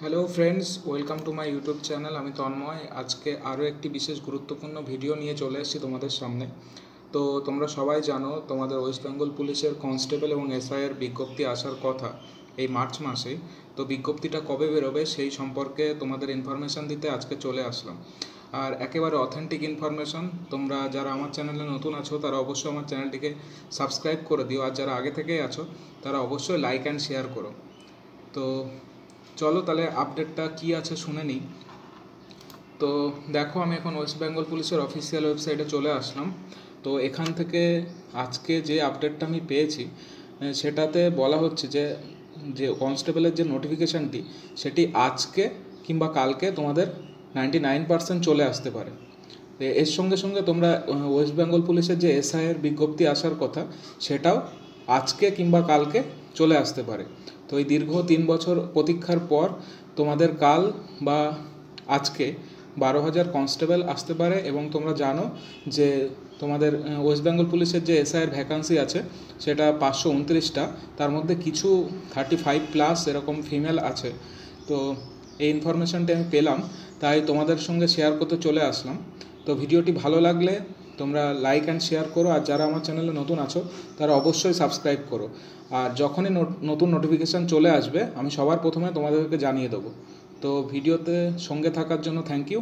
Hello friends, welcome to my YouTube channel. আমি তন্ময়। আজকে আরও একটি বিশেষ গুরুত্বপূর্ণ ভিডিও নিয়ে চলে এসেছি তোমাদের সামনে। তো তোমরা সবাই জানো তোমাদের ওয়েস্ট বেঙ্গল পুলিশের কনস্টেবল এবং এসআইয়ের বিজ্ঞপ্তি আসার কথা এই মার্চ মাসেই। তো বিজ্ঞপ্তিটা কবে বেরোবে সেই সম্পর্কে তোমাদের ইনফরমেশান দিতে আজকে চলে আসলাম। আর একেবারে অথেন্টিক ইনফরমেশন। তোমরা যারা আমার চ্যানেলে নতুন আছো তারা অবশ্যই আমার চ্যানেলটিকে সাবস্ক্রাইব করে দিও, আর যারা আগে থেকেই আছো তারা অবশ্যই লাইক অ্যান্ড শেয়ার করো। তো চলো তাহলে আপডেটটা কি আছে শুনে নিই। তো দেখো, আমি এখন ওয়েস্ট বেঙ্গল পুলিশের অফিসিয়াল ওয়েবসাইটে চলে আসলাম। তো এখান থেকে আজকে যে আপডেটটা আমি পেয়েছি সেটাতে বলা হচ্ছে যে যে কনস্টেবলের যে নোটিফিকেশানটি সেটি আজকে কিংবা কালকে তোমাদের 99% চলে আসতে পারে। এর সঙ্গে সঙ্গে তোমরা ওয়েস্ট বেঙ্গল পুলিশের যে এসআইয়ের বিজ্ঞপ্তি আসার কথা সেটাও আজকে কিংবা কালকে চলে আসতে পারে। তো এই দীর্ঘ 3 বছর প্রতীক্ষার পর তোমাদের কাল বা আজকে 12,000 কনস্টেবল আসতে পারে। এবং তোমরা জানো যে তোমাদের ওয়েস্ট বেঙ্গল পুলিশের যে এসআইয়ের ভ্যাকান্সি আছে সেটা 529টা, তার মধ্যে কিছু 35+ এরকম ফিমেল আছে। তো এই ইনফরমেশানটি আমি পেলাম, তাই তোমাদের সঙ্গে শেয়ার করতে চলে আসলাম। তো ভিডিওটি ভালো লাগলে তোমরা লাইক অ্যান্ড শেয়ার করো, আর যারা আমার চ্যানেলে নতুন আছো তারা অবশ্যই সাবস্ক্রাইব করো। আর যখনই নতুন নোটিফিকেশান চলে আসবে আমি সবার প্রথমে তোমাদেরকে জানিয়ে দেবো। তো ভিডিওতে সঙ্গে থাকার জন্য থ্যাংক ইউ।